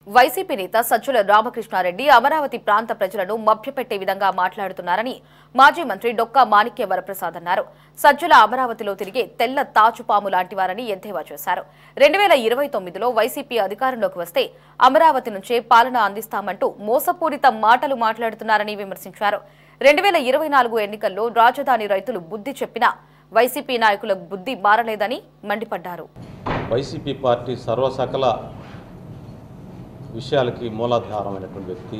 YCP నేత సజ్జల రామకృష్ణారెడ్డి అమరావతి ప్రాంత ప్రజలను మభ్యపెట్టే విధంగా మాట్లాడుతున్నారని మాజీ మంత్రి డొక్కా మాణిక్య వరప్రసాద్ అన్నారు. సజ్జల అమరావతిలో తిరిగే తెల్ల తాచుపాము లాంటివారని ఎద్దేవా చేశారు. 2029లో వైసీపీ అధికారంలోకి వస్తే అమరావతి నుంచే పాలన అందిస్తామంటూ మోసపూరిత మాటలు మాట్లాడుతున్నారని విమర్శించారు. 2024 ఎన్నికల్లో రాజధాని రైతులు బుద్ధి చెప్పినా వైసీపీ నాయకుల బుద్ధి మారలేదని మండిపడ్డారు. వైసీపీ పార్టీ సర్వసకల విషయాలకి మూలాధారమైనటువంటి వ్యక్తి.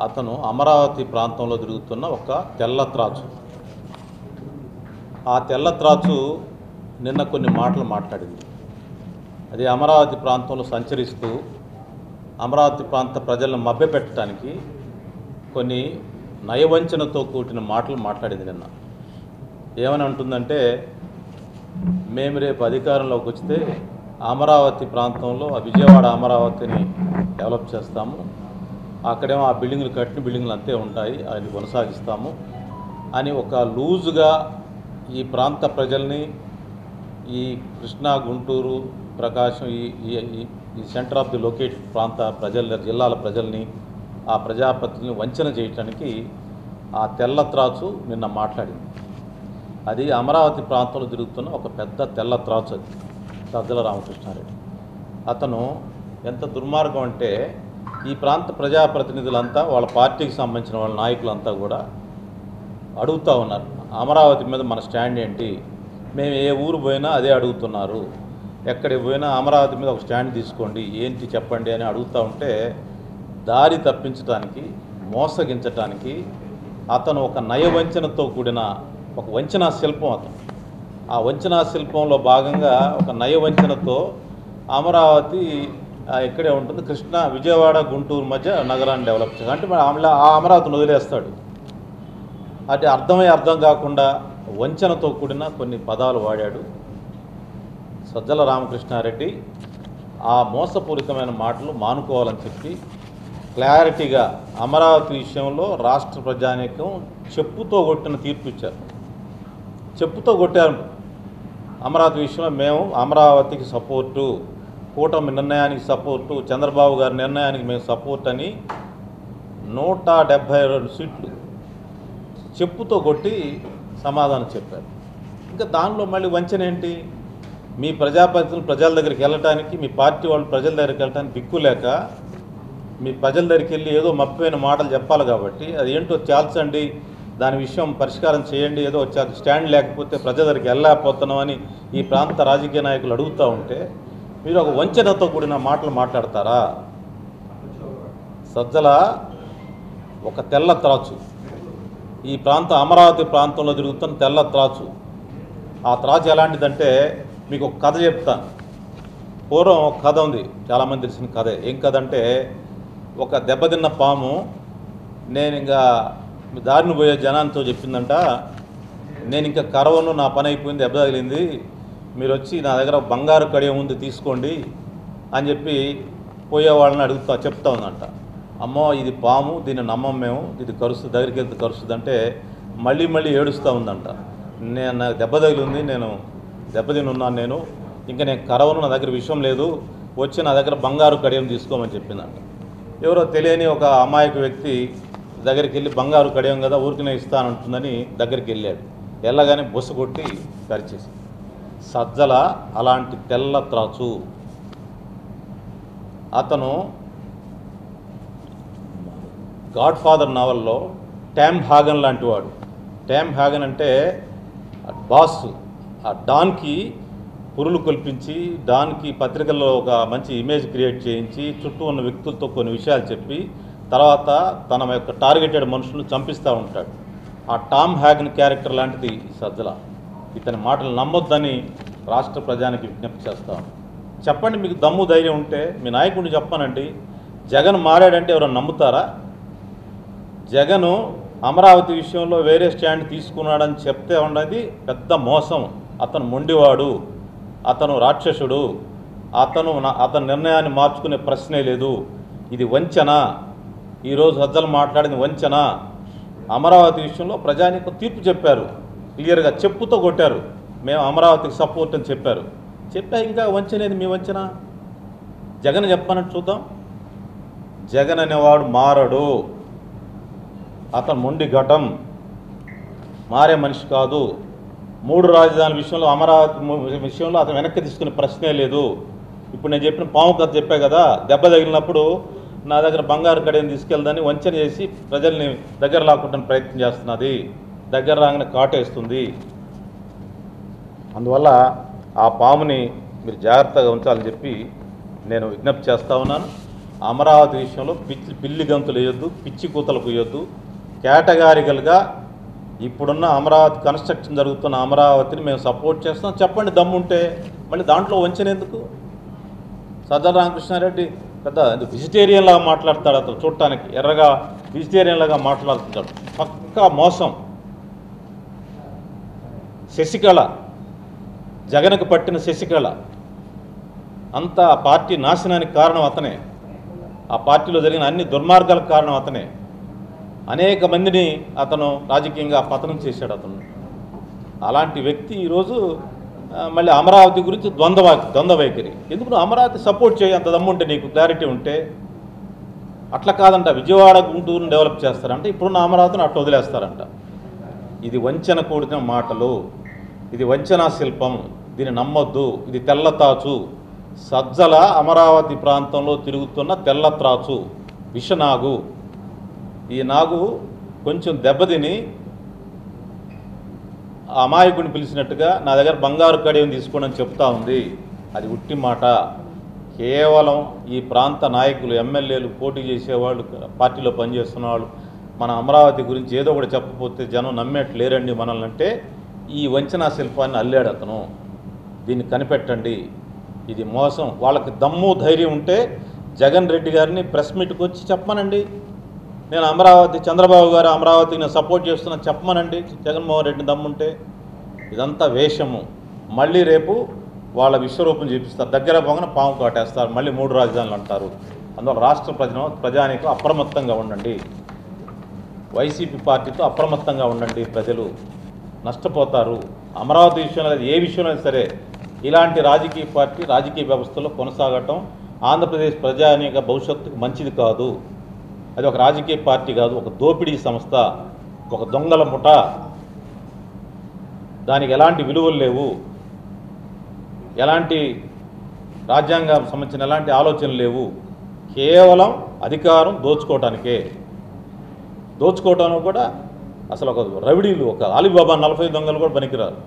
అతను అమరావతి ప్రాంతంలో తిరుగుతున్న ఒక తెల్లత్రాచు. ఆ తెల్లత్రాచు నిన్న కొన్ని మాటలు మాట్లాడింది. అది అమరావతి ప్రాంతంలో సంచరిస్తూ అమరావతి ప్రాంత ప్రజలను మభ్యపెట్టడానికి కొన్ని నయవంచనతో కూడిన మాటలు మాట్లాడింది నిన్న. ఏమని అంటుందంటే, మేము రేపు అధికారంలోకి వస్తే అమరావతి ప్రాంతంలో విజయవాడ అమరావతిని డెవలప్ చేస్తాము, అక్కడేమో ఆ బిల్డింగులు కట్టిన బిల్డింగులు అంతే ఉంటాయి, అది కొనసాగిస్తాము అని ఒక లూజుగా ఈ ప్రాంత ప్రజల్ని, ఈ కృష్ణా, గుంటూరు, ప్రకాశం, ఈ సెంటర్ ఆఫ్ ది లొకేట్ ప్రాంత జిల్లాల ప్రజల్ని, ఆ ప్రజాప్రతినిధులను వంచన చేయటానికి ఆ తెల్లత్రాచు నిన్న మాట్లాడింది. అది అమరావతి ప్రాంతంలో తిరుగుతున్న ఒక పెద్ద తెల్లత్రాచు. అది సజ్జల రామకృష్ణారెడ్డి. అతను ఎంత దుర్మార్గం అంటే, ఈ ప్రాంత ప్రజాప్రతినిధులంతా వాళ్ళ పార్టీకి సంబంధించిన వాళ్ళ నాయకులంతా కూడా అడుగుతూ ఉన్నారు, అమరావతి మీద మన స్టాండ్ ఏంటి, మేము ఏ ఊరు పోయినా అదే అడుగుతున్నారు, ఎక్కడికి పోయినా అమరావతి మీద ఒక స్టాండ్ తీసుకోండి, ఏంటి చెప్పండి అని అడుగుతూ ఉంటే దారి తప్పించడానికి, మోసగించటానికి అతను ఒక నయవంచనతో కూడిన ఒక వంచనా శిల్పం. అతను ఆ వంచనా శిల్పంలో భాగంగా ఒక నయవంచనతో అమరావతి ఇక్కడే ఉంటుంది, కృష్ణా, విజయవాడ, గుంటూరు మధ్య నగరాన్ని డెవలప్ చేయాలి అంటే ఆ అమరావతిని వదిలేస్తాడు. అది అర్థం కాకుండా వంచనతో కూడిన కొన్ని పదాలు వాడాడు సజ్జల రామకృష్ణారెడ్డి. ఆ మోసపూరితమైన మాటలు మానుకోవాలని చెప్పి క్లారిటీగా అమరావతి విషయంలో రాష్ట్ర ప్రజానీకం చెప్పుతో కొట్టిన తీర్పు ఇచ్చారు. చెప్పుతో కొట్టారు. అమరావతి విషయంలో మేము అమరావతికి సపోర్టు, కూటమి నిర్ణయానికి సపోర్టు, చంద్రబాబు గారి నిర్ణయానికి మేము సపోర్ట్ అని 172 సీట్లు చెప్పుతో కొట్టి సమాధానం చెప్పారు. ఇంకా దానిలో మళ్ళీ వంచన ఏంటి? మీ ప్రజాప్రతినిధులు ప్రజల దగ్గరికి వెళ్ళటానికి, మీ పార్టీ వాళ్ళు ప్రజల దగ్గరికి వెళ్ళటానికి దిక్కు లేక మీ ప్రజల దగ్గరికి వెళ్ళి ఏదో మప్పిపోయిన మాటలు చెప్పాలి కాబట్టి అది ఏంటో తేల్చండి, దాని విషయం పరిష్కారం చేయండి, ఏదో స్టాండ్ లేకపోతే ప్రజల దగ్గరికి వెళ్ళలేకపోతున్నామని ఈ ప్రాంత రాజకీయ నాయకులు అడుగుతూ ఉంటే మీరు ఒక వంచనతో కూడిన మాటలు మాట్లాడతారా? సజ్జల ఒక తెల్ల త్రాచు. ఈ అమరావతి ప్రాంతంలో తిరుగుతున్న తెల్ల త్రాచు. ఆ త్రాచు ఎలాంటిదంటే మీకు ఒక కథ చెప్తాను. పూర్వం ఒక కథ ఉంది, చాలామంది తెలిసిన కథే. ఏం కథ అంటే, ఒక దెబ్బతిన్న పాము నేను ఇంకా దారిని పోయే జనాంతో చెప్పిందంట, నేను ఇంకా కరవను, నా పని అయిపోయింది, దెబ్బ తగిలింది, మీరు వచ్చి నా దగ్గర బంగారు కడియం ఉంది తీసుకోండి అని చెప్పి పోయే వాళ్ళని చెప్తా ఉందంట. అమ్మో ఇది పాము, దీన్ని నమ్మం మేము, ఇది కరుస్తుంది, దగ్గరికి వెళ్తే కరుస్తుంది అంటే మళ్ళీ ఏడుస్తూ ఉందంట. నాకు దెబ్బ తగిలింది, నేను దెబ్బతిని ఉన్నాను, ఇంకా నేను కరవను, నా దగ్గర విషయం లేదు, వచ్చి నా దగ్గర బంగారు కడియం తీసుకోమని చెప్పిందంట. ఎవరో తెలియని ఒక అమాయక వ్యక్తి దగ్గరికి వెళ్ళి బంగారు కడియం కదా ఊరికినే ఇస్తానంటుందని దగ్గరికి వెళ్ళాడు. వెళ్ళగానే బొస్సు కొట్టి కరిచేసి. సజ్జల అలాంటి తెల్ల త్రాచు. అతను గాడ్ ఫాదర్ నావల్లో టామ్ హాగన్ లాంటి వాడు. టామ్ హాగన్ అంటే బాస్. ఆ డాన్కి పురులు కల్పించి, డాన్కి పత్రికల్లో ఒక మంచి ఇమేజ్ క్రియేట్ చేయించి, చుట్టూ ఉన్న వ్యక్తులతో కొన్ని విషయాలు చెప్పి తర్వాత తన యొక్క టార్గెటెడ్ మనుషులను చంపిస్తూ ఉంటాడు. ఆ టామ్ హ్యాగన్ క్యారెక్టర్ లాంటిది సజ్జల. ఇతని మాటలు నమ్మొద్దని రాష్ట్ర ప్రజానికి విజ్ఞప్తి చేస్తాను. చెప్పండి, మీకు దమ్ము ధైర్యం ఉంటే మీ నాయకుడిని చెప్పానండి. జగన్ మారాడంటే ఎవరైనా నమ్ముతారా? జగను అమరావతి విషయంలో వేరే స్టాండ్ తీసుకున్నాడని చెప్తే ఉన్నది పెద్ద మోసం. అతను మొండివాడు, అతను రాక్షసుడు, అతను నిర్ణయాన్ని మార్చుకునే ప్రశ్నే లేదు. ఇది వంచన. ఈరోజు సజ్జల మాట్లాడింది వంచన. అమరావతి విషయంలో ప్రజానీకం తీర్పు చెప్పారు, క్లియర్గా చెప్పుతో కొట్టారు, మేము అమరావతికి సపోర్ట్ అని చెప్పారు. చెప్పా ఇంకా వంచనేది మీ వంచన? జగన్ చెప్పానంటే చూద్దాం. జగన్ అనేవాడు మారడు, అతను మొండి ఘటం, మారే మనిషి కాదు. 3 రాజధానుల విషయంలో, అమరావతి విషయంలో అతను వెనక్కి తీసుకునే ప్రశ్నే లేదు. ఇప్పుడు నేను చెప్పిన పాము కథ చెప్పా కదా, దెబ్బ తగిలినప్పుడు నా దగ్గర బంగారు కడియని తీసుకెళ్దని వంచన చేసి ప్రజల్ని దగ్గర లాక్కుంటాను ప్రయత్నం చేస్తున్నది. దగ్గర రాగానే కాటేస్తుంది. అందువల్ల ఆ పాముని మీరు జాగ్రత్తగా ఉంచాలని చెప్పి నేను విజ్ఞప్తి చేస్తూ ఉన్నాను. అమరావతి విషయంలో పిల్లి గంతులు వేయొద్దు, పిచ్చి కూతలు వేయొద్దు. కేటగారికల్గా ఇప్పుడున్న అమరావతి కన్స్ట్రక్షన్ జరుగుతున్న అమరావతిని మేము సపోర్ట్ చేస్తాం చెప్పండి దమ్ముంటే. మళ్ళీ దాంట్లో వంచన ఎందుకు? సజ్జల రామకృష్ణారెడ్డి పెద్ద వెజిటేరియన్ లాగా మాట్లాడతాడు. అతను చూడటానికి ఎర్రగా వెజిటేరియన్ లాగా మాట్లాడుతుంటాడు. పక్కా మోసం. శశికళ, జగన్కు పట్టిన శశికళ అంతా పార్టీ నాశనానికి కారణం అతనే. ఆ పార్టీలో జరిగిన అన్ని దుర్మార్గాలకు కారణం అతనే. అనేక మందిని అతను రాజకీయంగా పతనం చేశాడు అతను. అలాంటి వ్యక్తి ఈరోజు మళ్ళీ అమరావతి గురించి ద్వంద్వ వైఖరి. ఎందుకు నువ్వు అమరావతి సపోర్ట్ చేయి, అంత దమ్ముంటే, నీకు క్లారిటీ ఉంటే. అట్లా కాదంట, విజయవాడ గుంటూరుని డెవలప్ చేస్తారంట, ఇప్పుడున్న అమరావతిని అట్లా వదిలేస్తారంట. ఇది వంచన కూడిన మాటలు, ఇది వంచనా శిల్పం, దీన్ని నమ్మొద్దు. ఇది తెల్లతాచు. సజ్జల అమరావతి ప్రాంతంలో తిరుగుతున్న తెల్లత్రాచు, విషనాగు. ఈ నాగు కొంచెం దెబ్బతిని అమాయకుడిని పిలిచినట్టుగా నా దగ్గర బంగారు కడియం తీసుకోండి అని చెప్తా ఉంది. అది ఉట్టి మాట. కేవలం ఈ ప్రాంత నాయకులు, ఎమ్మెల్యేలు, పోటీ చేసేవాళ్ళు, పార్టీలో పనిచేస్తున్న వాళ్ళు మన అమరావతి గురించి ఏదో ఒకటి చెప్పకపోతే జనం నమ్మేట్లు లేరండి మనల్ని అంటే ఈ వంచనా శిల్పాన్ని అల్లాడు అతను. దీన్ని కనిపెట్టండి. ఇది మోసం. వాళ్ళకి దమ్ము ధైర్యం ఉంటే జగన్ రెడ్డి గారిని ప్రెస్ మీట్కి వచ్చి చెప్పమనండి. నేను అమరావతి, చంద్రబాబు గారు అమరావతిని సపోర్ట్ చేస్తున్నా చెప్పమనండి జగన్మోహన్ రెడ్డిని దమ్ముంటే. ఇదంతా వేషము. మళ్ళీ రేపు వాళ్ళ విశ్వరూపం చూపిస్తారు. దగ్గర పోగానే పాము కాటేస్తారు. మళ్ళీ 3 రాజధానులు అంటారు. అందువల్ల రాష్ట్ర ప్రజానీకం అప్రమత్తంగా ఉండండి. వైసీపీ పార్టీతో అప్రమత్తంగా ఉండండి. ప్రజలు నష్టపోతారు. అమరావతి విషయంలో, ఏ విషయంలో సరే ఇలాంటి రాజకీయ పార్టీ రాజకీయ వ్యవస్థలో కొనసాగటం ఆంధ్రప్రదేశ్ ప్రజానీక భవిష్యత్తుకు మంచిది కాదు. అది ఒక రాజకీయ పార్టీ కాదు, ఒక దోపిడీ సంస్థ, ఒక దొంగల ముఠ. దానికి ఎలాంటి విలువలు లేవు, ఎలాంటి రాజ్యాంగం సంబంధించిన ఎలాంటి ఆలోచనలు లేవు. కేవలం అధికారం దోచుకోవటానికే. దోచుకోవటానికి కూడా అసలు ఒక రవిడీలు, ఒక అలీబాబా 40 దొంగలు కూడా పనికిరారు.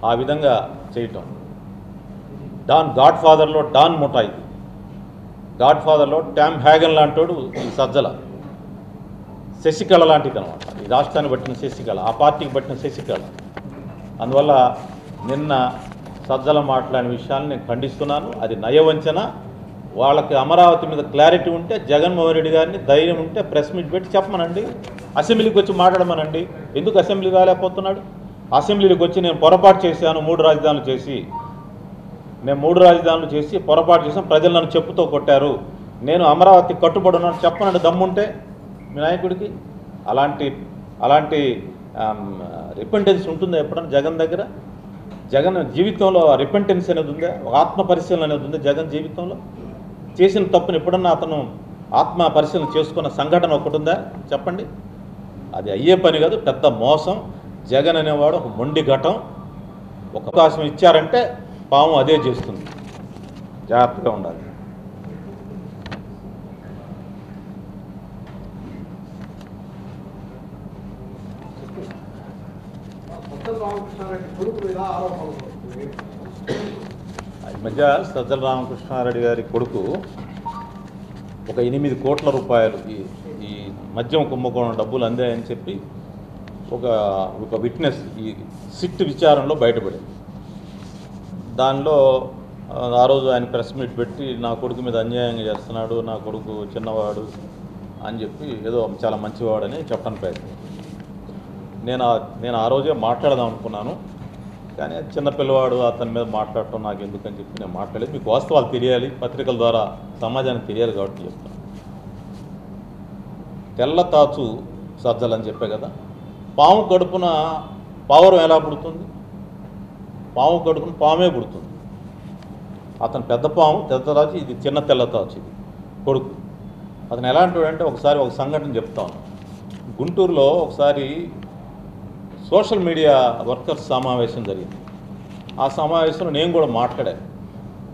ఆ విధంగా చేయటం. గాడ్ ఫాదర్లో డాన్ ముఠా ఇది. గాడ్ ఫాదర్లో టామ్ హ్యాగన్ లాంటోడు ఈ సజ్జల. శశికళ లాంటిది అనమాట. ఈ రాష్ట్రాన్ని పట్టిన శశికళ, ఆ పార్టీకి పట్టిన శశికళ. అందువల్ల నిన్న సజ్జల మాట్లాడిన విషయాన్ని నేను ఖండిస్తున్నాను. అది నయవంచన. వాళ్ళకి అమరావతి మీద క్లారిటీ ఉంటే జగన్మోహన్ రెడ్డి గారిని ధైర్యం ఉంటే ప్రెస్ మీట్ పెట్టి చెప్పమనండి. అసెంబ్లీకి వచ్చి మాట్లాడమనండి. ఎందుకు అసెంబ్లీ కాలేకపోతున్నాడు? అసెంబ్లీకి వచ్చి నేను పొరపాటు చేశాను, 3 రాజధానులు చేసి, నేను 3 రాజధానులు చేసి పొరపాటు చేసాను, ప్రజలు నన్ను చెప్పుతో కొట్టారు, నేను అమరావతి కట్టుబడి ఉన్నాను చెప్పనండి దమ్ముంటే మీ నాయకుడికి. అలాంటి రిపెంటెన్స్ ఉంటుందా ఎప్పుడన్నా జగన్ దగ్గర? జగన్ జీవితంలో రిపెంటెన్స్ అనేది ఉందా? ఒక ఆత్మ పరిశీలన అనేది ఉందా జగన్ జీవితంలో? చేసిన తప్పును ఎప్పుడన్నా అతను ఆత్మ పరిశీలన చేసుకున్న సంఘటన ఒకటి ఉందా చెప్పండి? అది అయ్యే పని కాదు, పెద్ద మోసం. జగన్ అనేవాడు ఒక మొండి ఘటం. ఒక అవకాశం ఇచ్చారంటే పాము అదే చేస్తుంది. జాగ్రత్తగా ఉండాలి. ఈ మధ్య సజ్జల రామకృష్ణారెడ్డి గారి కొడుకు ఒక 8 కోట్ల రూపాయలు ఈ మద్యం కుంభకోణం డబ్బులు అందాయని చెప్పి ఒక విట్నెస్ ఈ సిట్ విచారణలో బయటపడింది. దానిలో ఆ రోజు ఆయన ప్రెస్ మీట్ పెట్టి నా కొడుకు మీద అన్యాయంగా చేస్తున్నాడు, నా కొడుకు చిన్నవాడు అని చెప్పి ఏదో చాలా మంచివాడని చెప్పడానికి ప్రయత్నం. నేను ఆ రోజే మాట్లాడదాం అనుకున్నాను, కానీ చిన్నపిల్లవాడు అతని మీద మాట్లాడటం నాకు ఎందుకని చెప్పి నేను మాట్లాడలేదు. మీకు వాస్తవాలు తెలియాలి, పత్రికల ద్వారా సమాజానికి తెలియాలి కాబట్టి చెప్తాను. తెల్లతాచు సజ్జలు అని చెప్పే కదా. పాము కడుపున పావురం ఎలా పుడుతుంది? పాము కడుపున పామే పుడుతుంది. అతను పెద్ద పాము తెల్లతాచు, ఇది చిన్న తెల్లతాచు, ఇది కొడుకు. అతను ఎలాంటి అంటే ఒకసారి ఒక సంఘటన చెప్తాను. గుంటూరులో ఒకసారి సోషల్ మీడియా వర్కర్స్ సమావేశం జరిగింది. ఆ సమావేశంలో నేను కూడా మాట్లాడాను.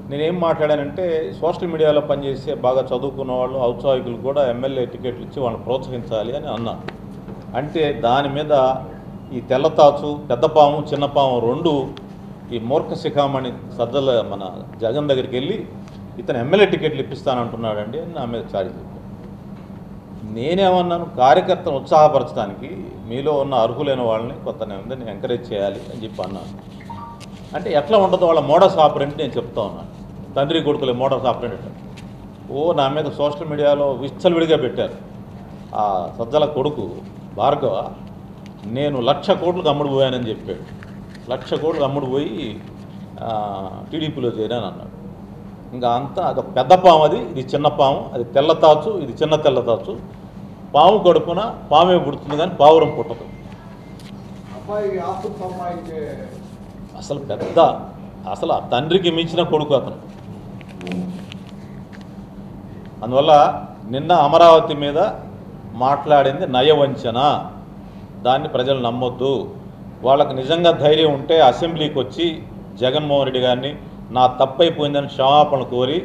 నేనేం మాట్లాడానంటే సోషల్ మీడియాలో పనిచేసే బాగా చదువుకున్న వాళ్ళు, ఔత్సాహికులు కూడా ఎమ్మెల్యే టికెట్లు ఇచ్చి వాళ్ళని ప్రోత్సహించాలి అని అన్నాను. అంటే దాని మీద ఈ తెల్లతాచు, పెద్ద పాము, చిన్న పాము రెండు ఈ మూర్ఖ శిఖామణి సజ్జల మన జగన్ దగ్గరికి వెళ్ళి ఇతను ఎమ్మెల్యే టికెట్లు ఇప్పిస్తానంటున్నాడండి అని నా మీద చాడి చెప్పాను. నేనేమన్నాను, కార్యకర్తను ఉత్సాహపరచడానికి మీలో ఉన్న అర్హులైన వాళ్ళని కొంతమందిని ఎంకరేజ్ చేయాలి అని చెప్పి అన్నాను. అంటే ఎట్లా ఉంటుందో వాళ్ళ మోడస్ ఆపరెంట్ నేను చెప్తా ఉన్నాను. తండ్రి కొడుకులే మోడస్ ఆపరెంట్. నా మీద సోషల్ మీడియాలో విచ్చలవిడిగా పెట్టారు. ఆ సజ్జల కొడుకు భార్గవ నేను 1,00,000 కోట్లకు అమ్ముడు పోయానని చెప్పాడు. 1,00,000 కోట్లకు అమ్ముడు పోయి టీడీపీలో చేరాను అన్నాడు. ఇంకా అంతా అదొక పెద్ద పాము, అది ఇది చిన్న పాము, అది తెల్లతాచు, ఇది చిన్న తెల్లతాచు. పాము కడుపున పామే పుడుతుంది కానీ పావురం పుట్టదు. అసలు ఆ తండ్రికి మించిన కొడుకు అతను. అందువల్ల నిన్న అమరావతి మీద మాట్లాడింది నయవంచన. దాన్ని ప్రజలు నమ్మొద్దు. వాళ్ళకి నిజంగా ధైర్యం ఉంటే అసెంబ్లీకి వచ్చి జగన్మోహన్ రెడ్డి గారిని నా తప్పైపోయిందని క్షమాపణ కోరి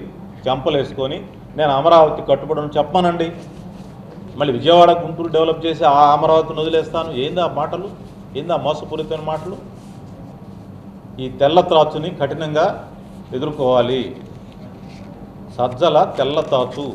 చెంపలేసుకొని నేను అమరావతి కట్టుబడి చెప్పానండి. మళ్ళీ విజయవాడ, గుంటూరు డెవలప్ చేసి ఆ అమరావతిని వదిలేస్తాను. ఏంది ఆ మాటలు? ఏంది ఆ మోసపూరితమైన మాటలు? ఈ తెల్లతాచుని కఠినంగా ఎదుర్కోవాలి. సజ్జల తెల్లతాచు.